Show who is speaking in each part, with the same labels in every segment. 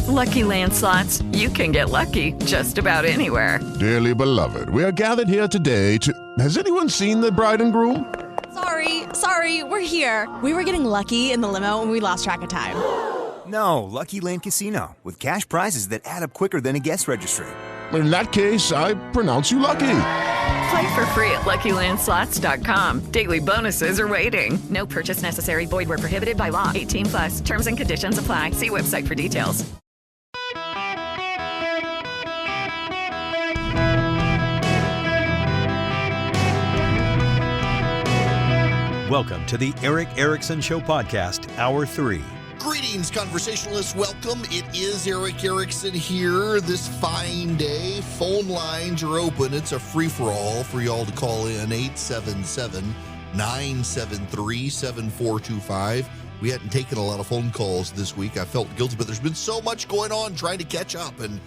Speaker 1: With Lucky Land Slots, you can get lucky just about anywhere.
Speaker 2: Dearly beloved, we are gathered here today to... Has anyone seen the bride and groom?
Speaker 3: Sorry, we're here. We were getting lucky in the limo and we lost track of time.
Speaker 4: No, Lucky Land Casino, with cash prizes that add up quicker than a guest registry.
Speaker 2: In that case, I pronounce you lucky.
Speaker 1: Play for free at LuckyLandSlots.com. Daily bonuses are waiting. No purchase necessary. Void where prohibited by law. 18+. Terms and conditions apply. See website for details.
Speaker 5: Welcome to the Eric Erickson Show Podcast, Hour 3.
Speaker 6: Greetings, conversationalists. Welcome. It is Eric Erickson here this fine day. Phone lines are open. It's a free-for-all for y'all to call in, 877-973-7425. We hadn't taken a lot of phone calls this week. I felt guilty, but there's been so much going on trying to catch up, and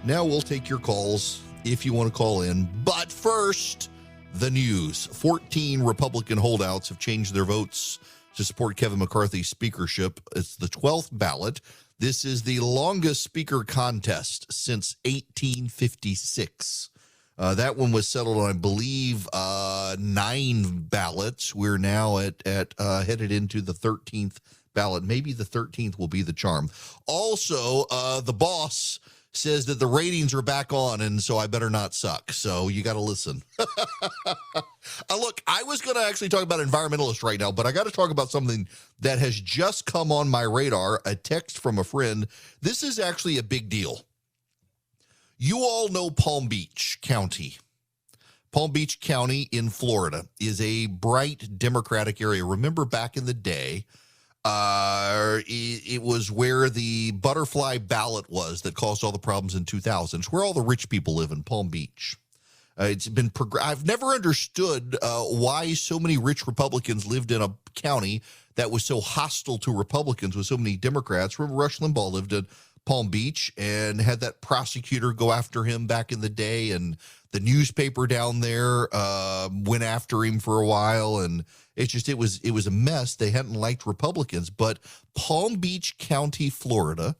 Speaker 6: now we'll take your calls if you want to call in. But first, the news. 14 Republican holdouts have changed their votes to support Kevin McCarthy's speakership. It's the 12th ballot. This is the longest speaker contest since 1856. That one was settled on, I believe, 9 ballots. We're now at headed into the 13th ballot. Maybe the 13th will be the charm. Also, the boss says that the ratings are back on, and so I better not suck. So you got to listen. Look, I was going to actually talk about environmentalists right now, but I got to talk about something that has just come on my radar, a text from a friend. This is actually a big deal. You all know Palm Beach County. Palm Beach County in Florida is a bright Democratic area. Remember back in the day, it was where the butterfly ballot was that caused all the problems in 2000. It's where all the rich people live, in Palm Beach. It's been I've never understood why so many rich Republicans lived in a county that was so hostile to Republicans with so many Democrats. Remember, Rush Limbaugh lived in Palm Beach and had that prosecutor go after him back in the day, and the newspaper down there went after him for a while, and it was a mess. They hadn't liked Republicans, but Palm Beach County, Florida,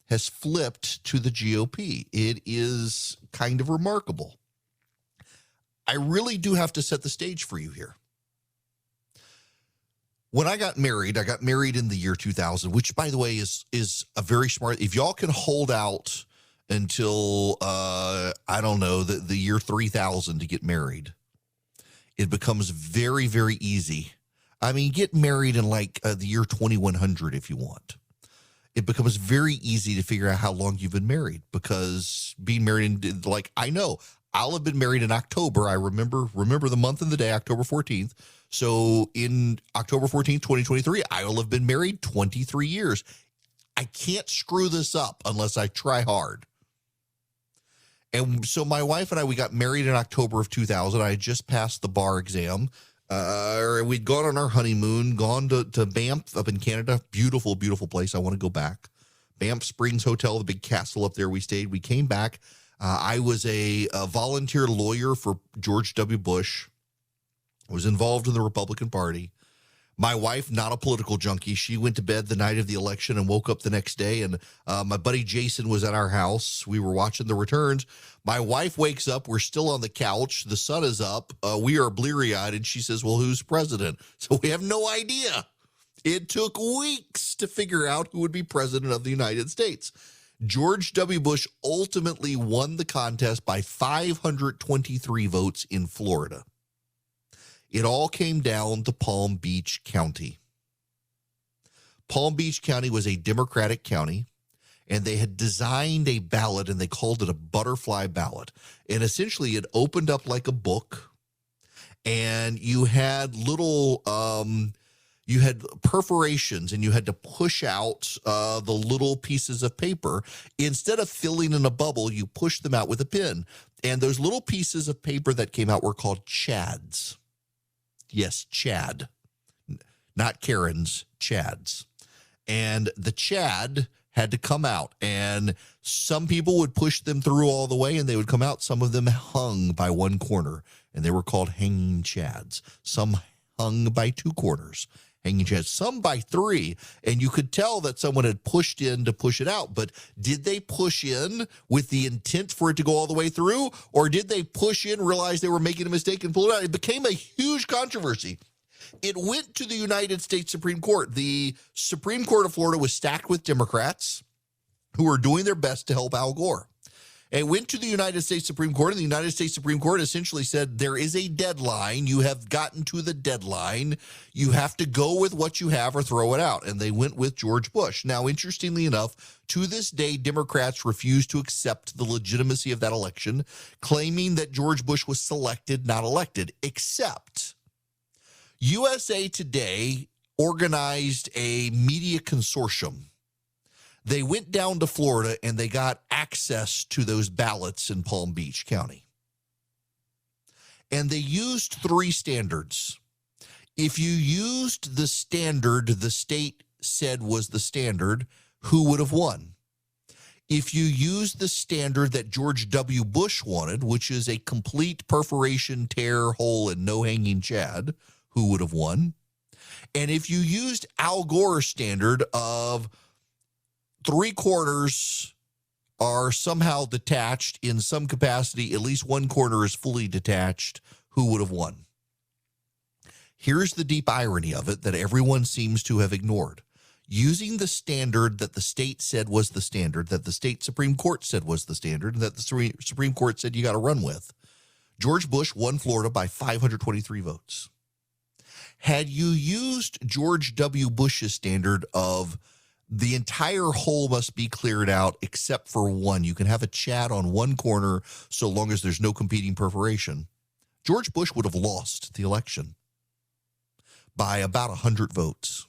Speaker 6: has flipped to the GOP. It is kind of remarkable. I really do have to set the stage for you here. When I got married in the year 2000, which, by the way, is a very smart. If y'all can hold out until I don't know, the year 3000 to get married, it becomes very, very easy. I mean, get married in like the year 2100 if you want. It becomes very easy to figure out how long you've been married, because being married in, like, I know I'll have been married in October. I remember the month and the day, October 14th. So in October 14th, 2023, I will have been married 23 years. I can't screw this up unless I try hard. And so my wife and I, we got married in October of 2000. I had just passed the bar exam. We'd gone on our honeymoon, gone to Banff up in Canada. Beautiful, beautiful place. I want to go back. Banff Springs Hotel, the big castle up there we stayed. We came back. I was a volunteer lawyer for George W. Bush. I was involved in the Republican Party. My wife, not a political junkie, she went to bed the night of the election and woke up the next day, and my buddy Jason was at our house. We were watching the returns. My wife wakes up. We're still on the couch. The sun is up. We are bleary-eyed, and she says, well, who's president? So we have no idea. It took weeks to figure out who would be president of the United States. George W. Bush ultimately won the contest by 523 votes in Florida. It all came down to Palm Beach County. Palm Beach County was a Democratic county, and they had designed a ballot, and they called it a butterfly ballot. And essentially, it opened up like a book, and you had little you had perforations, and you had to push out the little pieces of paper. Instead of filling in a bubble, you pushed them out with a pin. And those little pieces of paper that came out were called Chads. Yes, Chad. Not Karens, Chads. And the Chad had to come out, and some people would push them through all the way, and they would come out. Some of them hung by one corner, and they were called hanging Chads. Some hung by two corners, hanging chads, some by 3. And you could tell that someone had pushed in to push it out. But did they push in with the intent for it to go all the way through? Or did they push in, realize they were making a mistake, and pull it out? It became a huge controversy. It went to the United States Supreme Court. The Supreme Court of Florida was stacked with Democrats who were doing their best to help Al Gore. It went to the United States Supreme Court, and the United States Supreme Court essentially said, there is a deadline. You have gotten to the deadline. You have to go with what you have or throw it out. And they went with George Bush. Now, interestingly enough, to this day, Democrats refuse to accept the legitimacy of that election, claiming that George Bush was selected, not elected, except USA Today organized a media consortium. They went down to Florida and they got access to those ballots in Palm Beach County. And they used 3 standards. If you used the standard the state said was the standard, who would have won? If you used the standard that George W. Bush wanted, which is a complete perforation, tear, hole, and no hanging chad, who would have won? And if you used Al Gore's standard of 3/4 are somehow detached in some capacity, at least 1 corner is fully detached, who would have won? Here's the deep irony of it that everyone seems to have ignored. Using the standard that the state said was the standard, that the state Supreme Court said was the standard, and that the Supreme Court said you got to run with, George Bush won Florida by 523 votes. Had you used George W. Bush's standard of the entire hole must be cleared out except for one, you can have a chad on 1 corner so long as there's no competing perforation, George Bush would have lost the election by about 100 votes.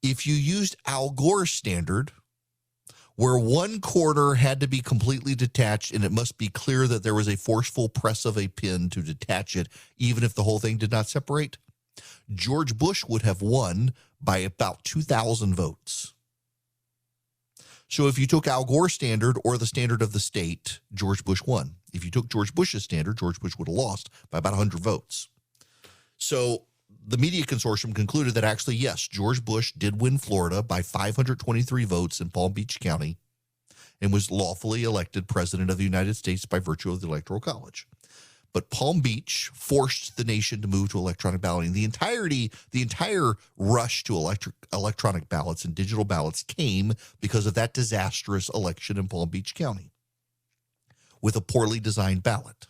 Speaker 6: If you used Al Gore's standard, where 1 corner had to be completely detached and it must be clear that there was a forceful press of a pin to detach it, even if the whole thing did not separate, George Bush would have won by about 2,000 votes. So if you took Al Gore's standard or the standard of the state, George Bush won. If you took George Bush's standard, George Bush would have lost by about 100 votes. So the media consortium concluded that actually, yes, George Bush did win Florida by 523 votes in Palm Beach County and was lawfully elected president of the United States by virtue of the Electoral College. But Palm Beach forced the nation to move to electronic balloting. The entire rush to electronic ballots and digital ballots came because of that disastrous election in Palm Beach County with a poorly designed ballot.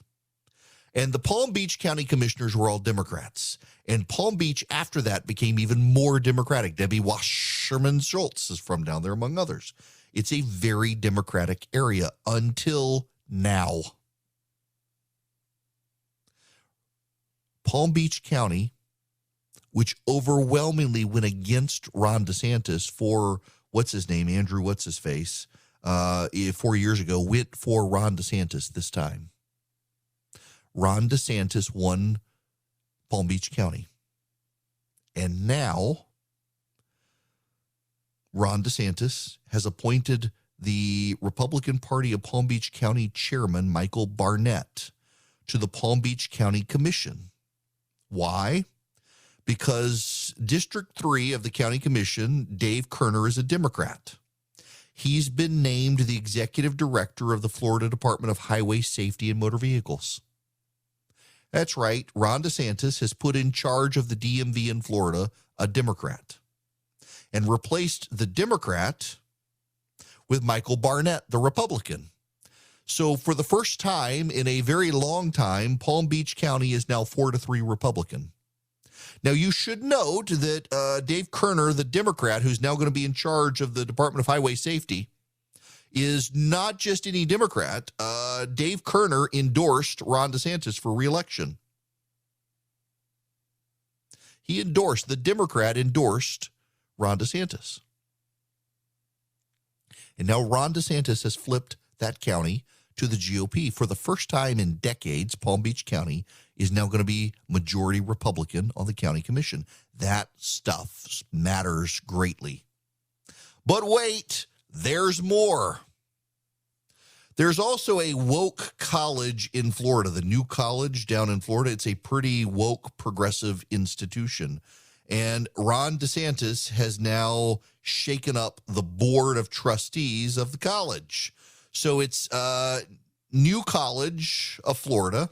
Speaker 6: And the Palm Beach County commissioners were all Democrats. And Palm Beach, after that, became even more Democratic. Debbie Wasserman Schultz is from down there, among others. It's a very Democratic area until now. Palm Beach County, which overwhelmingly went against Ron DeSantis for, Andrew what's-his-face, 4 years ago, went for Ron DeSantis this time. Ron DeSantis won Palm Beach County. And now Ron DeSantis has appointed the Republican Party of Palm Beach County Chairman Michael Barnett to the Palm Beach County Commission. Why? Because District 3 of the County Commission, Dave Kerner, is a Democrat. He's been named the executive director of the Florida Department of Highway Safety and Motor Vehicles. That's right. Ron DeSantis has put in charge of the DMV in Florida a Democrat and replaced the Democrat with Michael Barnett, the Republican. So for the first time in a very long time, Palm Beach County is now 4-3 Republican. Now, you should note that Dave Kerner, the Democrat, who's now going to be in charge of the Department of Highway Safety, is not just any Democrat. Dave Kerner endorsed Ron DeSantis for re-election. The Democrat endorsed Ron DeSantis. And now Ron DeSantis has flipped that county to the GOP. For the first time in decades, Palm Beach County is now going to be majority Republican on the county commission. That stuff matters greatly. But wait, there's more. There's also a woke college in Florida, the New College down in Florida. It's a pretty woke, progressive institution. And Ron DeSantis has now shaken up the board of trustees of the college. So it's New College of Florida,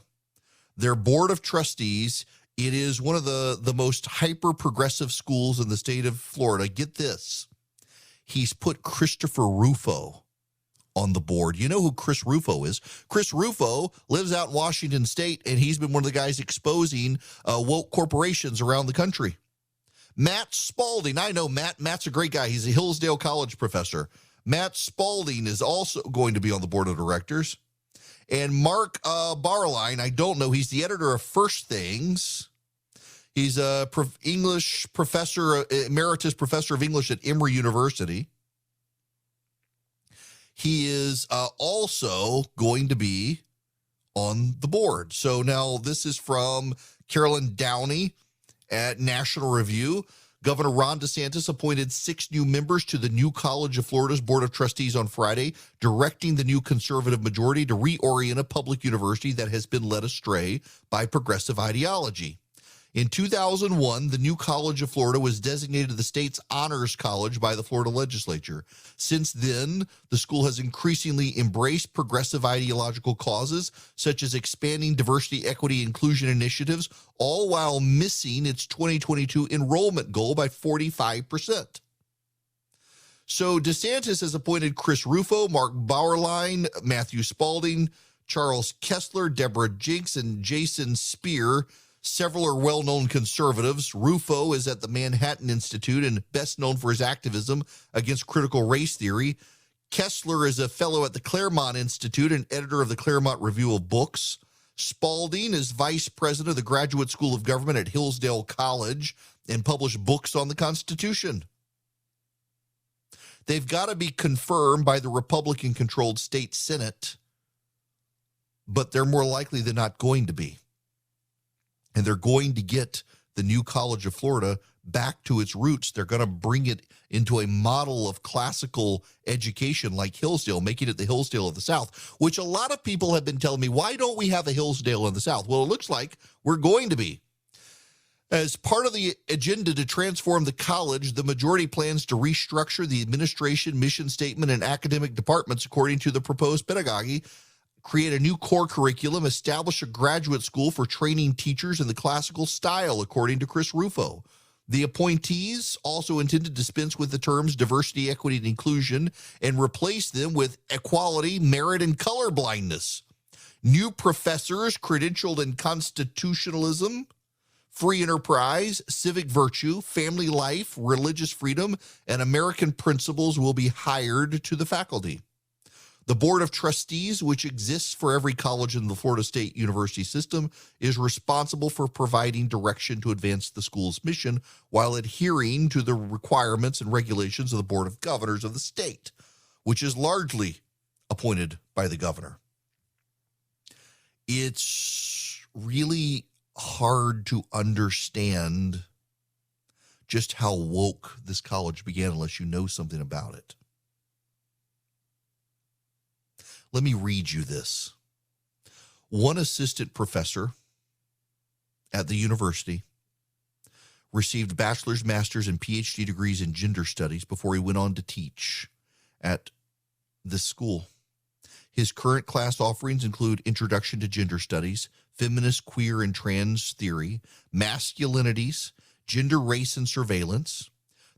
Speaker 6: their board of trustees. It is one of the most hyper-progressive schools in the state of Florida. Get this. He's put Christopher Rufo on the board. You know who Chris Rufo is? Chris Rufo lives out in Washington State, and he's been one of the guys exposing woke corporations around the country. Matt Spalding. I know Matt. Matt's a great guy. He's a Hillsdale College professor. Matt Spalding is also going to be on the board of directors. And Mark Barline, I don't know. He's the editor of First Things. He's a English professor, emeritus professor of English at Emory University. He is also going to be on the board. So now this is from Carolyn Downey at National Review. Governor Ron DeSantis appointed 6 new members to the New College of Florida's Board of Trustees on Friday, directing the new conservative majority to reorient a public university that has been led astray by progressive ideology. In 2001, the New College of Florida was designated the state's honors college by the Florida legislature. Since then, the school has increasingly embraced progressive ideological causes, such as expanding diversity, equity, inclusion initiatives, all while missing its 2022 enrollment goal by 45%. So DeSantis has appointed Chris Rufo, Mark Bauerlein, Matthew Spalding, Charles Kessler, Deborah Jinks, and Jason Spear. Several are well-known conservatives. Rufo is at the Manhattan Institute and best known for his activism against critical race theory. Kessler is a fellow at the Claremont Institute and editor of the Claremont Review of Books. Spalding is vice president of the Graduate School of Government at Hillsdale College and published books on the Constitution. They've got to be confirmed by the Republican-controlled state Senate, but they're more likely than not going to be. And they're going to get the New College of Florida back to its roots. They're going to bring it into a model of classical education like Hillsdale, making it the Hillsdale of the South, which a lot of people have been telling me, why don't we have a Hillsdale in the South? Well, it looks like we're going to be. As part of the agenda to transform the college, the majority plans to restructure the administration, mission statement, and academic departments according to the proposed pedagogy, create a new core curriculum, establish a graduate school for training teachers in the classical style, according to Chris Rufo. The appointees also intend to dispense with the terms diversity, equity, and inclusion and replace them with equality, merit, and colorblindness. New professors credentialed in constitutionalism, free enterprise, civic virtue, family life, religious freedom, and American principles will be hired to the faculty. The Board of Trustees, which exists for every college in the Florida State University system, is responsible for providing direction to advance the school's mission while adhering to the requirements and regulations of the Board of Governors of the state, which is largely appointed by the governor. It's really hard to understand just how woke this college began unless you know something about it. Let me read you this. One assistant professor at the university received bachelor's, master's, and PhD degrees in gender studies before he went on to teach at this school. His current class offerings include Introduction to Gender Studies, Feminist, Queer, and Trans Theory, Masculinities, Gender, Race, and Surveillance.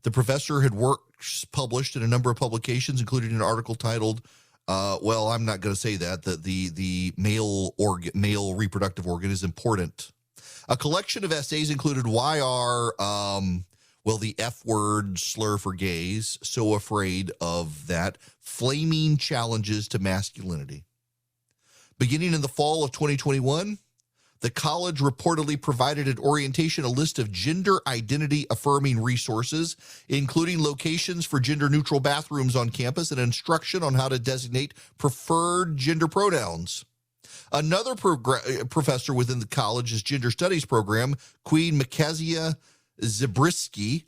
Speaker 6: The professor had works published in a number of publications, including an article titled I'm not going to say that the male reproductive organ is important. A collection of essays included Why Are the F word slur for gays so afraid of that? Flaming challenges to masculinity. Beginning in the fall of 2021, the college reportedly provided at orientation a list of gender identity affirming resources, including locations for gender neutral bathrooms on campus and instruction on how to designate preferred gender pronouns. Another professor within the college's gender studies program, Queen Makasia Zabriskie,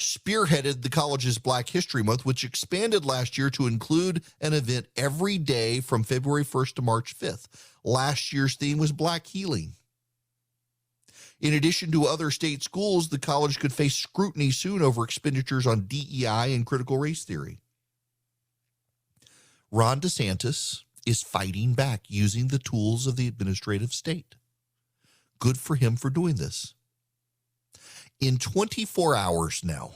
Speaker 6: spearheaded the college's Black History Month, which expanded last year to include an event every day from February 1st to March 5th. Last year's theme was Black Healing. In addition to other state schools, the college could face scrutiny soon over expenditures on DEI and critical race theory. Ron DeSantis is fighting back using the tools of the administrative state. Good for him for doing this. In 24 hours now,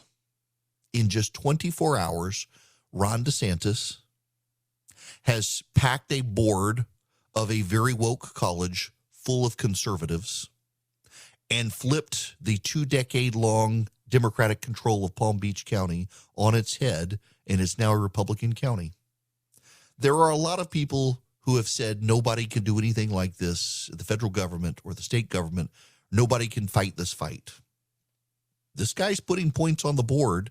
Speaker 6: in just 24 hours, Ron DeSantis has packed a board of a very woke college full of conservatives and flipped the 2-decade-long Democratic control of Palm Beach County on its head, and it's now a Republican county. There are a lot of people who have said nobody can do anything like this, the federal government or the state government. Nobody can fight this fight. This guy's putting points on the board,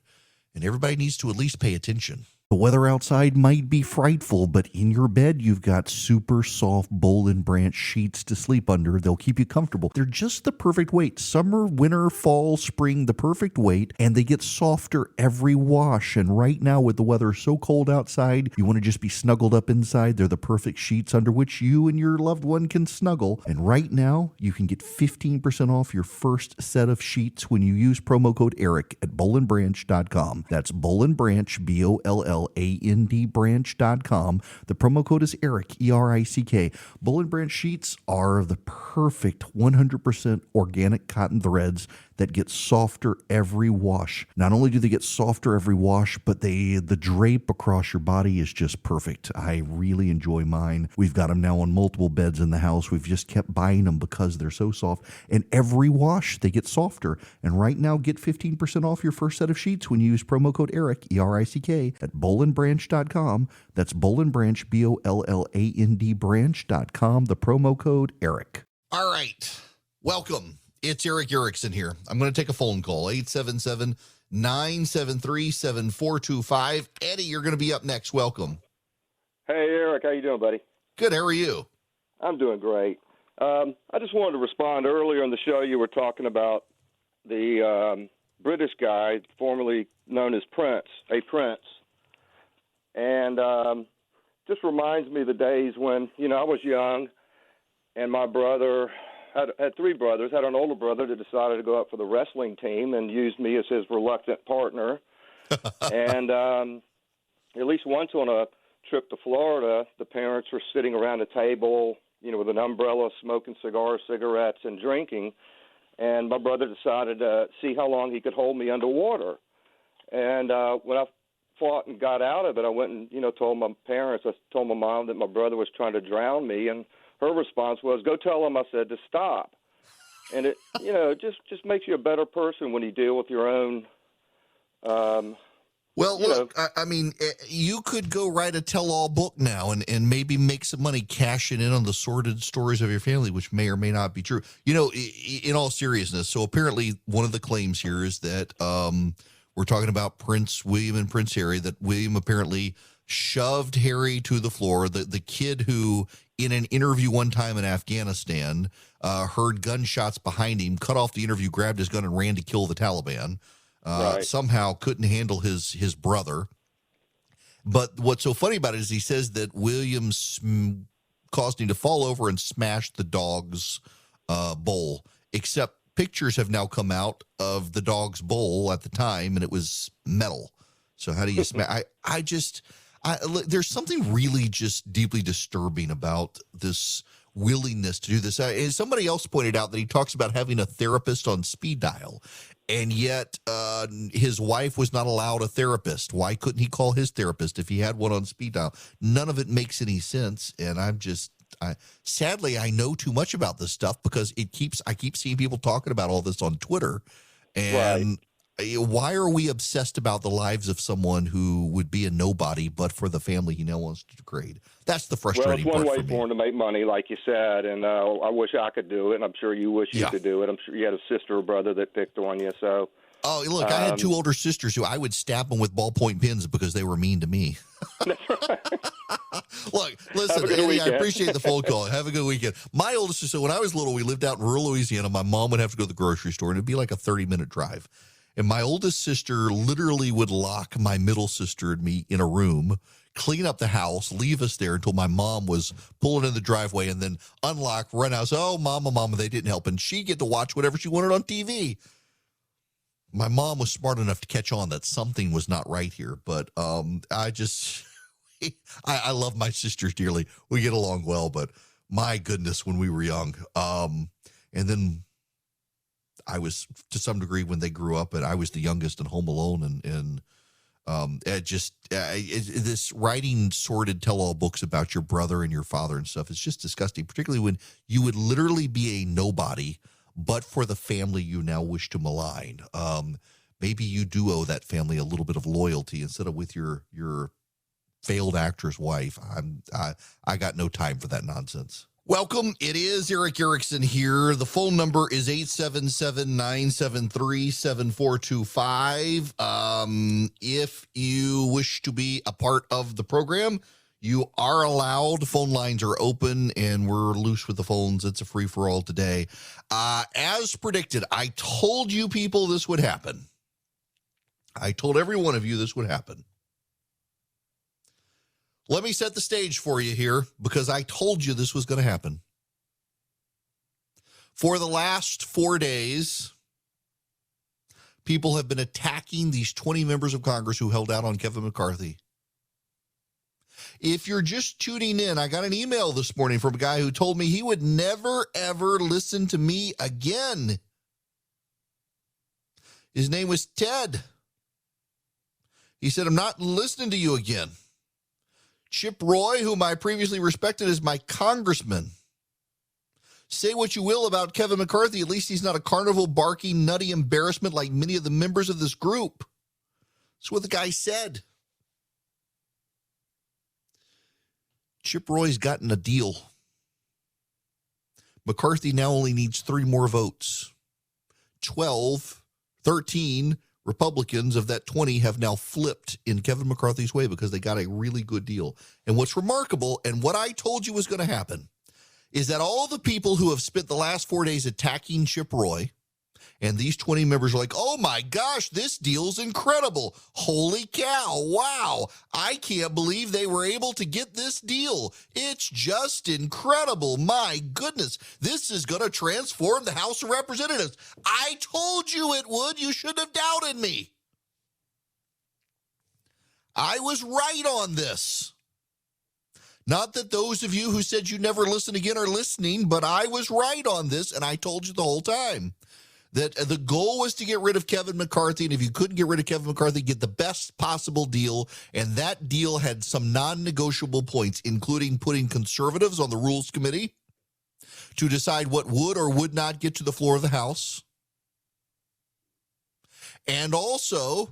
Speaker 6: and everybody needs to at least pay attention. The weather outside might be frightful, but in your bed, you've got super soft Boll and Branch sheets to sleep under. They'll keep you comfortable. They're just the perfect weight. Summer, winter, fall, spring, the perfect weight, and they get softer every wash. And right now, with the weather so cold outside, you want to just be snuggled up inside. They're the perfect sheets under which you and your loved one can snuggle. And right now, you can get 15% off your first set of sheets when you use promo code ERIC at bollandbranch.com. That's Boll and Branch, BOLLAND branch.com. The promo code is ERIC, ERICK. Boll and Branch sheets are the perfect 100% organic cotton threads that get softer every wash. Not only do they get softer every wash, but the drape across your body is just perfect. I really enjoy mine. We've got them now on multiple beds in the house. We've just kept buying them because they're so soft. And every wash, they get softer. And right now, get 15% off your first set of sheets when you use promo code ERIC, ERICK, at bollandbranch.com. That's Boll and Branch, BOLLAND branch.com. The promo code ERIC. All right. Welcome. It's Eric Erickson here. I'm going to take a phone call, 877-973-7425. Eddie, you're going to be up next. Welcome.
Speaker 7: Hey, Eric. How you doing, buddy?
Speaker 6: Good. How are you?
Speaker 7: I'm doing great. I just wanted to respond. Earlier in the show, you were talking about the British guy formerly known as Prince, a Prince. And just reminds me of the days when, I was young and my brother had three brothers, had an older brother that decided to go up for the wrestling team and used me as his reluctant partner. And at least once on a trip to Florida, the parents were sitting around a table, with an umbrella, smoking cigars, cigarettes, and drinking. And my brother decided to see how long he could hold me underwater. And when I fought and got out of it, I went and, told my parents, I told my mom that my brother was trying to drown me, and her response was, "Go tell him I said to stop." And it, just makes you a better person when you deal with your own.
Speaker 6: Look, I mean, you could go write a tell-all book now and maybe make some money cashing in on the sordid stories of your family, which may or may not be true. In all seriousness, so apparently one of the claims here is that we're talking about Prince William and Prince Harry, that William apparently shoved Harry to the floor. The kid who, in an interview one time in Afghanistan, heard gunshots behind him, cut off the interview, grabbed his gun, and ran to kill the Taliban. Right. Somehow couldn't handle his brother. But what's so funny about it is he says that Williams caused him to fall over and smash the dog's bowl, except pictures have now come out of the dog's bowl at the time, and it was metal. So how do you smash? There's something really just deeply disturbing about this willingness to do this. Somebody else pointed out that he talks about having a therapist on speed dial, and yet his wife was not allowed a therapist. Why couldn't he call his therapist if he had one on speed dial? None of it makes any sense, and sadly, I know too much about this stuff because I keep seeing people talking about all this on Twitter, and why are we obsessed about the lives of someone who would be a nobody but for the family he now wants to degrade? That's the frustrating part for me.
Speaker 7: Well, it's one way for him to make money, like you said, and I wish I could do it, and I'm sure you wish you could do it. I'm sure you had a sister or brother that picked on you, so...
Speaker 6: Oh, look, I had two older sisters who I would stab them with ballpoint pens because they were mean to me.
Speaker 7: That's right.
Speaker 6: Look, listen, Eddie, I appreciate the phone call. Have a good weekend. My oldest sister, when I was little, we lived out in rural Louisiana. My mom would have to go to the grocery store, and it'd be like a 30-minute drive. And my oldest sister literally would lock my middle sister and me in a room, clean up the house, leave us there until my mom was pulling in the driveway, and then unlock, run out. So, oh, mama, they didn't help. And she'd get to watch whatever she wanted on TV. My mom was smart enough to catch on that something was not right here. But I love my sisters dearly. We get along well, but my goodness, when we were young. And then I was, to some degree, when they grew up, and I was the youngest and home alone, and this writing sordid tell-all books about your brother and your father and stuff, it's just disgusting, particularly when you would literally be a nobody, but for the family you now wish to malign. Maybe you do owe that family a little bit of loyalty instead of with your failed actor's wife. I got no time for that nonsense. Welcome. It is Eric Erickson here. The phone number is 877-973-7425. If you wish to be a part of the program, you are allowed. Phone lines are open, and we're loose with the phones. It's a free-for-all today. As predicted, I told you people this would happen. I told every one of you this would happen. Let me set the stage for you here, because I told you this was going to happen. For the last 4 days, people have been attacking these 20 members of Congress who held out on Kevin McCarthy. If you're just tuning in, I got an email this morning from a guy who told me he would never, ever listen to me again. His name was Ted. He said, I'm not listening to you again. Chip Roy, whom I previously respected as my congressman. Say what you will about Kevin McCarthy, at least he's not a carnival barking, nutty embarrassment like many of the members of this group. That's what the guy said. Chip Roy's gotten a deal. McCarthy now only needs 3 more votes. 13 Republicans of that 20 have now flipped in Kevin McCarthy's way because they got a really good deal. And what's remarkable, and what I told you was going to happen, is that all the people who have spent the last 4 days attacking Chip Roy, and these 20 members are like, oh my gosh, this deal's incredible. Holy cow, wow. I can't believe they were able to get this deal. It's just incredible. My goodness, this is going to transform the House of Representatives. I told you it would. You shouldn't have doubted me. I was right on this. Not that those of you who said you never listen again are listening, but I was right on this, and I told you the whole time that the goal was to get rid of Kevin McCarthy, and if you couldn't get rid of Kevin McCarthy, get the best possible deal, and that deal had some non-negotiable points, including putting conservatives on the Rules Committee to decide what would or would not get to the floor of the House, and also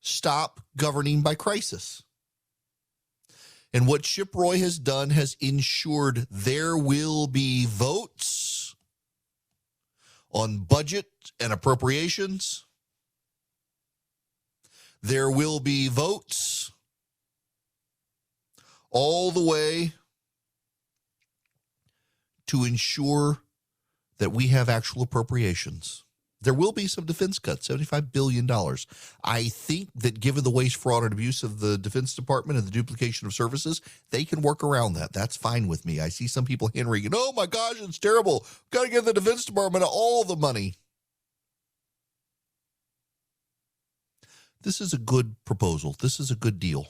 Speaker 6: stop governing by crisis. And what Chip Roy has done has ensured there will be votes on budget and appropriations. There will be votes all the way to ensure that we have actual appropriations. There will be some defense cuts, $75 billion. I think that given the waste, fraud, and abuse of the Defense Department and the duplication of services, they can work around that. That's fine with me. I see some people hand-wringing, oh my gosh, it's terrible. Got to give the Defense Department all the money. This is a good proposal. This is a good deal.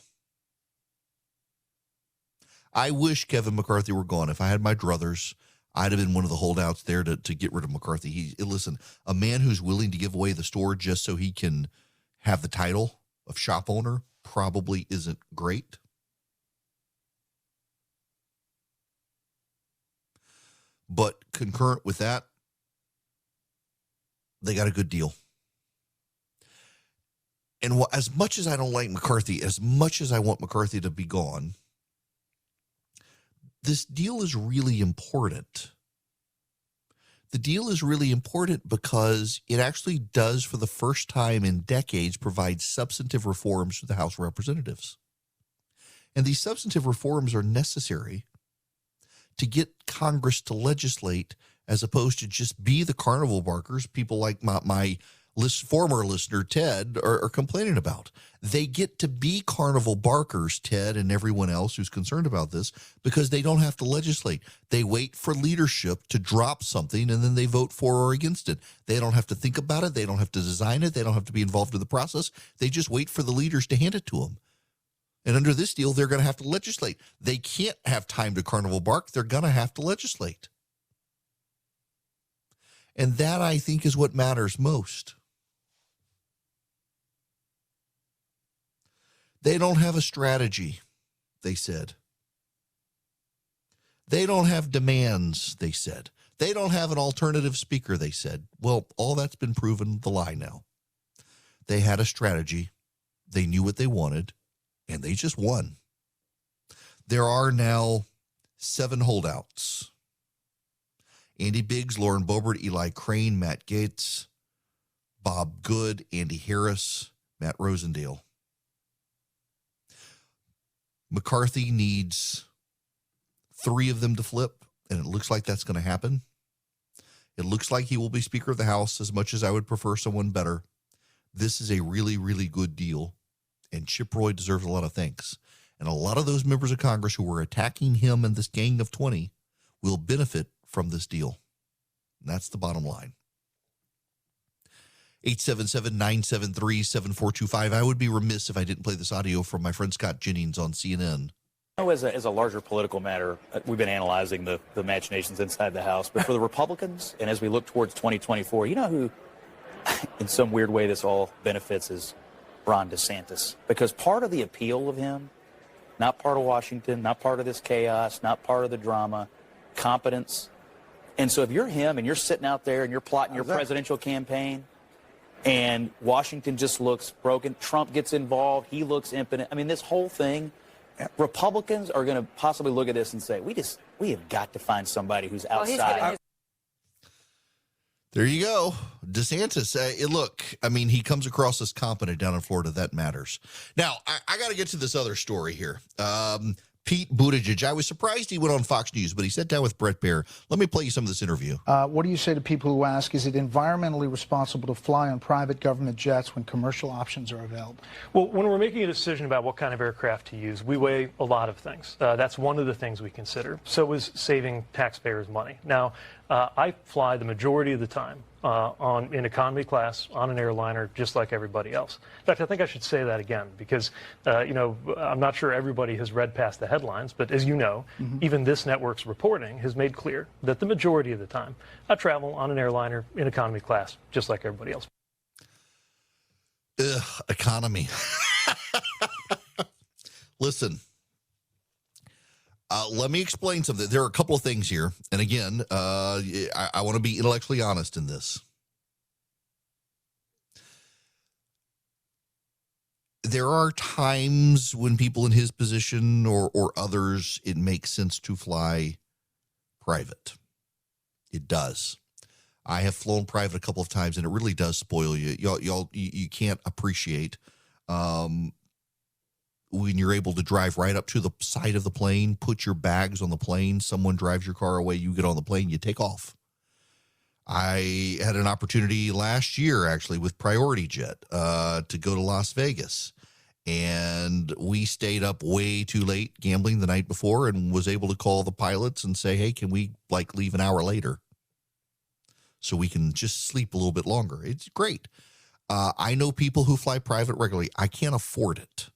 Speaker 6: I wish Kevin McCarthy were gone. If I had my druthers, I'd have been one of the holdouts there to get rid of McCarthy. Listen, a man who's willing to give away the store just so he can have the title of shop owner probably isn't great. But concurrent with that, they got a good deal. And as much as I don't like McCarthy, as much as I want McCarthy to be gone, this deal is really important. The deal is really important because it actually does, for the first time in decades, provide substantive reforms to the House of Representatives. And these substantive reforms are necessary to get Congress to legislate as opposed to just be the carnival barkers people like my former listener, Ted, are complaining about. They get to be carnival barkers, Ted, and everyone else who's concerned about this, because they don't have to legislate. They wait for leadership to drop something, and then they vote for or against it. They don't have to think about it. They don't have to design it. They don't have to be involved in the process. They just wait for the leaders to hand it to them. And under this deal, they're going to have to legislate. They can't have time to carnival bark. They're going to have to legislate. And that, I think, is what matters most. They don't have a strategy, they said. They don't have demands, they said. They don't have an alternative speaker, they said. Well, all that's been proven the lie now. They had a strategy. They knew what they wanted, and they just won. There are now 7 holdouts. Andy Biggs, Lauren Boebert, Eli Crane, Matt Gaetz, Bob Good, Andy Harris, Matt Rosendale. McCarthy needs 3 of them to flip, and it looks like that's going to happen. It looks like he will be Speaker of the House, as much as I would prefer someone better. This is a really, really good deal, and Chip Roy deserves a lot of thanks. And a lot of those members of Congress who were attacking him and this gang of 20 will benefit from this deal. And that's the bottom line. 877-973-7425. I would be remiss if I didn't play this audio from my friend Scott Jennings on CNN.
Speaker 8: As a larger political matter, we've been analyzing the machinations inside the House. But for the Republicans, and as we look towards 2024, you know who, in some weird way, this all benefits is Ron DeSantis. Because part of the appeal of him, not part of Washington, not part of this chaos, not part of the drama, competence. And so if you're him and you're sitting out there and you're plotting your presidential campaign, and Washington just looks broken. Trump gets involved. He looks impotent. I mean, this whole thing, Republicans are going to possibly look at this and say, we have got to find somebody who's outside.
Speaker 6: There you go. DeSantis, look, I mean, he comes across as competent down in Florida. That matters. Now, I got to get to this other story here. Pete Buttigieg. I was surprised he went on Fox News, but he sat down with Brett Baer. Let me play you some of this interview.
Speaker 9: What do you say to people who ask, is it environmentally responsible to fly on private government jets when commercial options are available?
Speaker 10: Well, when we're making a decision about what kind of aircraft to use, we weigh a lot of things. That's one of the things we consider. So is saving taxpayers money. Now, I fly the majority of the time in economy class on an airliner, just like everybody else. In fact, I think I should say that again because, I'm not sure everybody has read past the headlines, but as you know, even this network's reporting has made clear that the majority of the time I travel on an airliner in economy class, just like everybody else.
Speaker 6: Economy. Listen. Let me explain something. There are a couple of things here. And again, I want to be intellectually honest in this. There are times when people in his position or others, it makes sense to fly private. It does. I have flown private a couple of times, and it really does spoil you. You can't appreciate when you're able to drive right up to the side of the plane, put your bags on the plane, someone drives your car away, you get on the plane, you take off. I had an opportunity last year, actually, with Priority Jet to go to Las Vegas. And we stayed up way too late gambling the night before and was able to call the pilots and say, hey, can we leave an hour later so we can just sleep a little bit longer? It's great. I know people who fly private regularly. I can't afford it.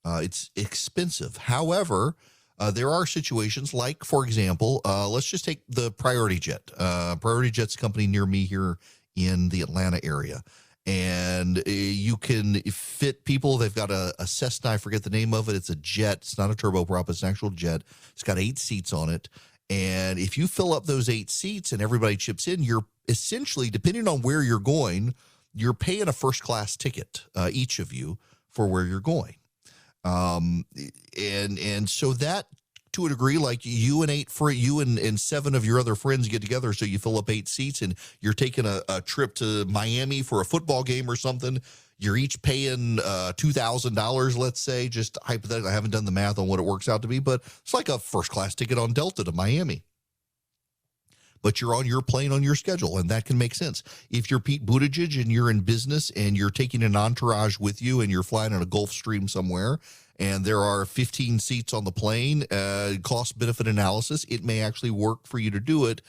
Speaker 6: It's expensive. However, there are situations like, for example, let's just take the Priority Jet. Priority Jet's a company near me here in the Atlanta area. And you can fit people. They've got a Cessna. I forget the name of it. It's a jet. It's not a turboprop. It's an actual jet. It's got 8 seats on it. And if you fill up those 8 seats and everybody chips in, you're essentially, depending on where you're going, you're paying a first-class ticket, each of you, for where you're going. And so that, to a degree, like you and 7 of your other friends get together, so you fill up 8 seats and you're taking a trip to Miami for a football game or something. You're each paying $2,000, let's say, just hypothetically. I haven't done the math on what it works out to be, but it's like a first-class ticket on Delta to Miami. but you're on your plane on your schedule, and that can make sense. If you're Pete Buttigieg and you're in business and you're taking an entourage with you and you're flying on a Gulfstream somewhere and there are 15 seats on the plane, cost-benefit analysis, it may actually work for you to do it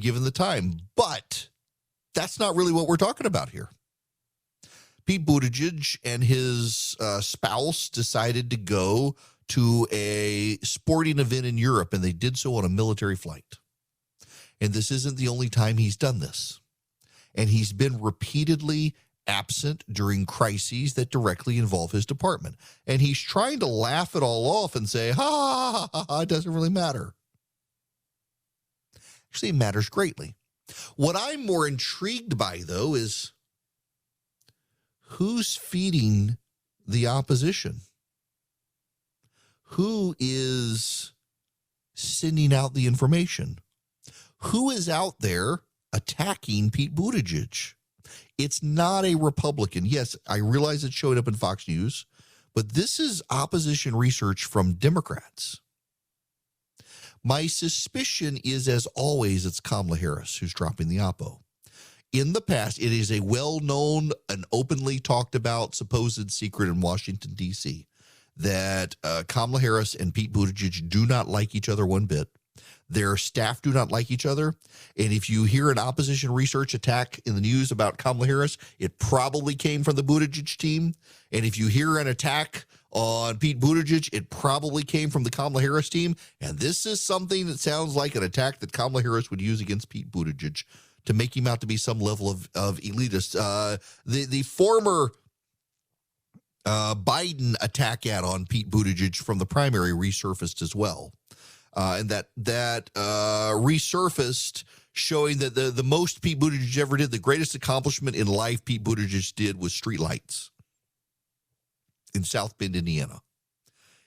Speaker 6: given the time. But that's not really what we're talking about here. Pete Buttigieg and his spouse decided to go to a sporting event in Europe, and they did so on a military flight. And this isn't the only time he's done this. And he's been repeatedly absent during crises that directly involve his department. And he's trying to laugh it all off and say, it doesn't really matter. Actually, it matters greatly. What I'm more intrigued by, though, is who's feeding the opposition? Who is sending out the information? Who is out there attacking Pete Buttigieg? It's not a Republican. Yes, I realize it's showing up in Fox News, but this is opposition research from Democrats. My suspicion is, as always, it's Kamala Harris who's dropping the oppo. In the past, it is a well-known and openly talked about supposed secret in Washington, D.C., that Kamala Harris and Pete Buttigieg do not like each other one bit. Their staff do not like each other. And if you hear an opposition research attack in the news about Kamala Harris, it probably came from the Buttigieg team. And if you hear an attack on Pete Buttigieg, it probably came from the Kamala Harris team. And this is something that sounds like an attack that Kamala Harris would use against Pete Buttigieg to make him out to be some level of elitist. The former Biden attack ad on Pete Buttigieg from the primary resurfaced as well. And that resurfaced, showing that the most Pete Buttigieg ever did, the greatest accomplishment in life Pete Buttigieg did, was streetlights in South Bend, Indiana.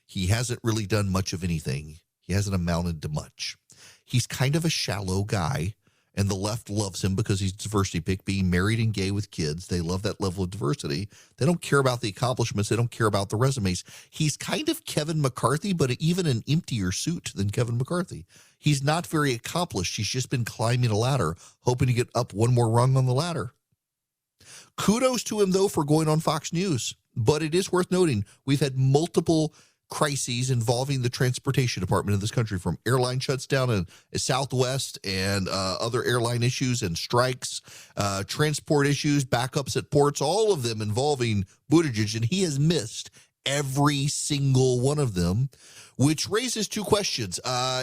Speaker 6: He hasn't really done much of anything. He hasn't amounted to much. He's kind of a shallow guy, and the left loves him because he's a diversity pick, being married and gay with kids. They love that level of diversity. They don't care about the accomplishments. They don't care about the resumes. He's kind of Kevin McCarthy, but even an emptier suit than Kevin McCarthy. He's not very accomplished. He's just been climbing a ladder, hoping to get up one more rung on the ladder. Kudos to him, though, for going on Fox News. But it is worth noting, we've had multiple crises involving the transportation department in this country, from airline shuts down in Southwest and other airline issues and strikes, transport issues, backups at ports, all of them involving Buttigieg, and he has missed every single one of them, which raises two questions.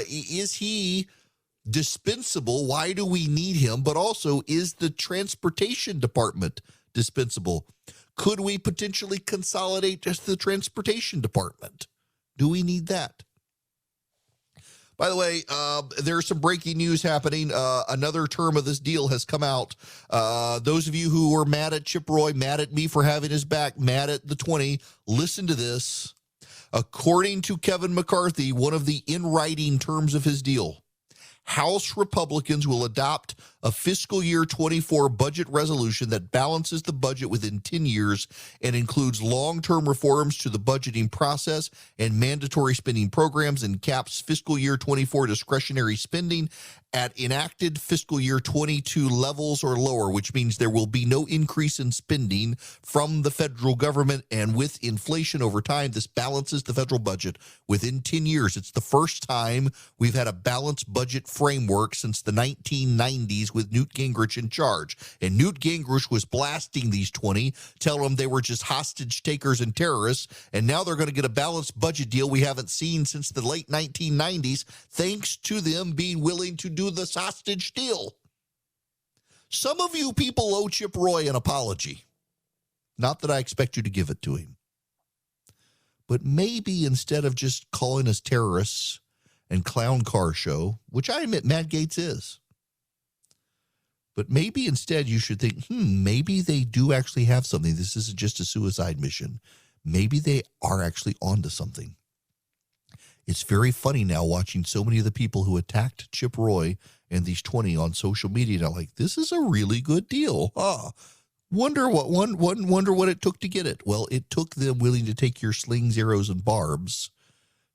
Speaker 6: Is he dispensable? Why do we need him? But also, is the transportation department dispensable? Could we potentially consolidate just the transportation department? Do we need that? By the way, there's some breaking news happening. Another term of this deal has come out. Those of you who were mad at Chip Roy, mad at me for having his back, mad at the 20, listen to this. According to Kevin McCarthy, one of the in-writing terms of his deal, House Republicans will adopt a fiscal year 24 budget resolution that balances the budget within 10 years and includes long-term reforms to the budgeting process and mandatory spending programs, and caps fiscal year 24 discretionary spending at enacted fiscal year 22 levels or lower, which means there will be no increase in spending from the federal government. And with inflation over time, this balances the federal budget within 10 years. It's the first time we've had a balanced budget framework since the 1990s with Newt Gingrich in charge. And Newt Gingrich was blasting these 20, telling them they were just hostage takers and terrorists. And now they're going to get a balanced budget deal we haven't seen since the late 1990s, thanks to them being willing to do this hostage deal. Some of you people owe Chip Roy an apology. Not that I expect you to give it to him. But maybe instead of just calling us terrorists and clown car show, which I admit Matt Gaetz is, but maybe instead you should think, maybe they do actually have something. This isn't just a suicide mission. Maybe they are actually onto something. It's very funny now watching so many of the people who attacked Chip Roy and these 20 on social media now, like, this is a really good deal. Wonder what it took to get it. Well, it took them willing to take your slings, arrows, and barbs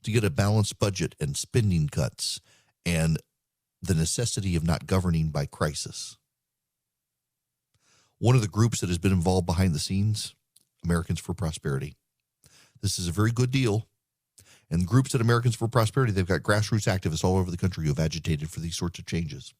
Speaker 6: to get a balanced budget and spending cuts and the necessity of not governing by crisis. One of the groups that has been involved behind the scenes, Americans for Prosperity. This is a very good deal. And groups at Americans for Prosperity, they've got grassroots activists all over the country who have agitated for these sorts of changes.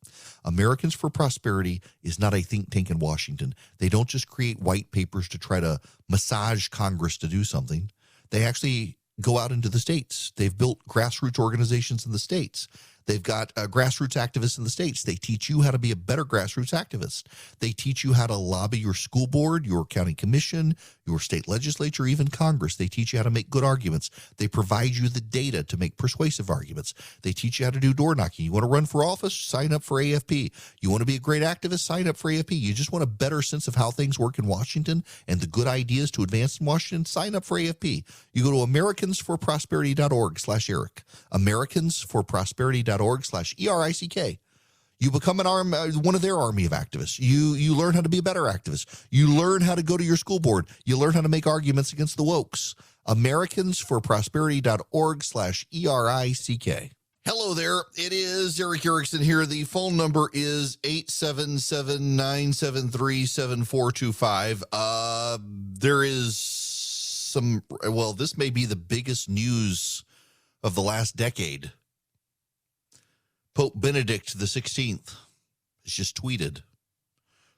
Speaker 6: Americans for Prosperity is not a think tank in Washington. They don't just create white papers to try to massage Congress to do something. They actually go out into the states. They've built grassroots organizations in the states. They've got grassroots activists in the states. They teach you how to be a better grassroots activist. They teach you how to lobby your school board, your county commission, your state legislature, even Congress. They teach you how to make good arguments. They provide you the data to make persuasive arguments. They teach you how to do door knocking. You want to run for office? Sign up for AFP. You want to be a great activist? Sign up for AFP. You just want a better sense of how things work in Washington and the good ideas to advance in Washington? Sign up for AFP. You go to americansforprosperity.org/Eric. americansforprosperity.org/ERICK. You become one of their army of activists. You learn how to be a better activist. You learn how to go to your school board. You learn how to make arguments against the wokes. americansforprosperity.org/ERICK. Hello there. It is Eric Erickson here. The phone number is 877-973-7425. There is this may be the biggest news of the last decade. Pope Benedict XVI has just tweeted,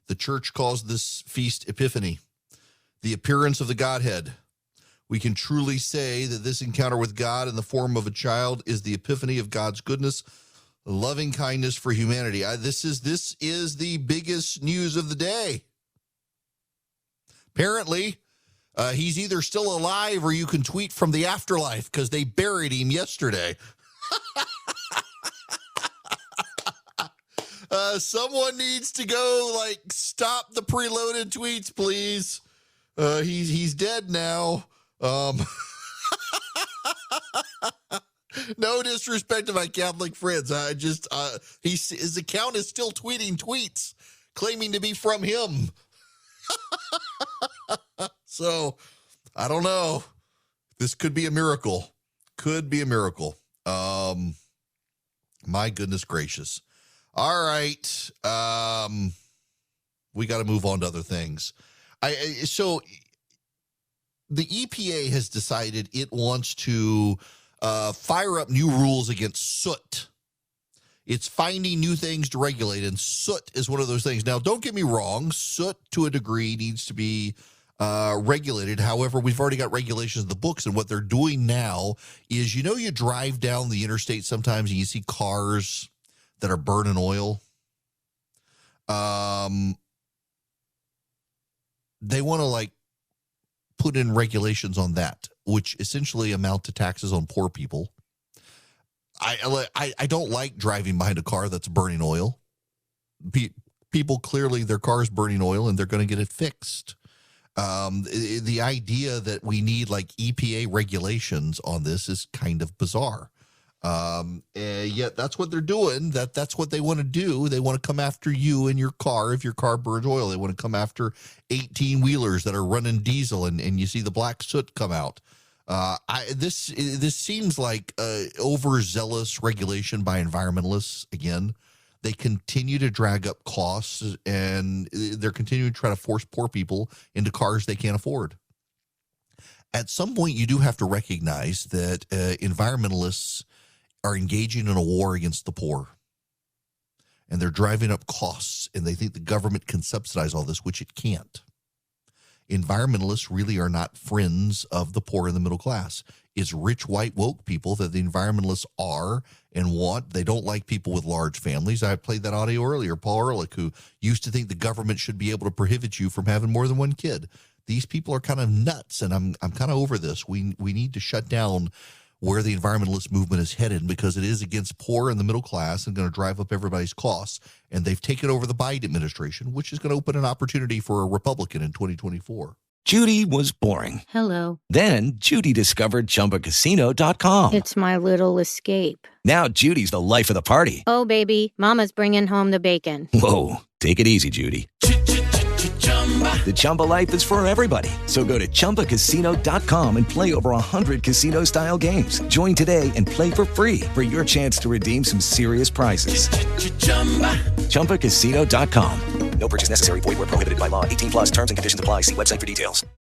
Speaker 6: the church calls this feast Epiphany, the appearance of the Godhead. We can truly say that this encounter with God in the form of a child is the epiphany of God's goodness, loving kindness for humanity. This is the biggest news of the day. Apparently, he's either still alive or you can tweet from the afterlife because they buried him yesterday. Someone needs to go, stop the preloaded tweets, please. He's dead now. No disrespect to my Catholic friends. His account is still tweeting tweets claiming to be from him. So, I don't know. This could be a miracle. Could be a miracle. My goodness gracious. All right. We got to move on to other things. So the EPA has decided it wants to fire up new rules against soot. It's finding new things to regulate, and soot is one of those things. Now, don't get me wrong. Soot, to a degree, needs to be regulated. However, we've already got regulations in the books, and what they're doing now is, you drive down the interstate sometimes and you see cars that are burning oil. They want to put in regulations on that, which essentially amount to taxes on poor people. I don't like driving behind a car that's burning oil. People clearly their car is burning oil and they're going to get it fixed. The idea that we need EPA regulations on this is kind of bizarre. Yet that's what they're doing. That's what they want to do. They want to come after you in your car if your car burns oil. They want to come after 18-wheelers that are running diesel and you see the black soot come out. This seems like overzealous regulation by environmentalists. Again, they continue to drag up costs and they're continuing to try to force poor people into cars they can't afford. At some point, you do have to recognize that environmentalists are engaging in a war against the poor, and they're driving up costs, and they think the government can subsidize all this, which it can't. Environmentalists really are not friends of the poor and the middle class. It's rich, white, woke people that the environmentalists are and want. They don't like people with large families. I played that audio earlier, Paul Ehrlich, who used to think the government should be able to prohibit you from having more than one kid. These people are kind of nuts, and I'm kind of over this. We need to shut down where the environmentalist movement is headed, because it is against poor and the middle class and going to drive up everybody's costs. And they've taken over the Biden administration, which is going to open an opportunity for a Republican in 2024.
Speaker 11: Judy was boring.
Speaker 12: Hello.
Speaker 11: Then Judy discovered ChumbaCasino.com.
Speaker 12: It's my little escape.
Speaker 11: Now Judy's the life of the party.
Speaker 12: Oh, baby, mama's bringing home the bacon.
Speaker 11: Whoa, take it easy, Judy. The Chumba life is for everybody. So go to ChumbaCasino.com and play over 100 casino-style games. Join today and play for free for your chance to redeem some serious prizes. ChumbaCasino.com.
Speaker 13: No purchase necessary. Void where prohibited by law. 18 plus terms and conditions apply. See website for details.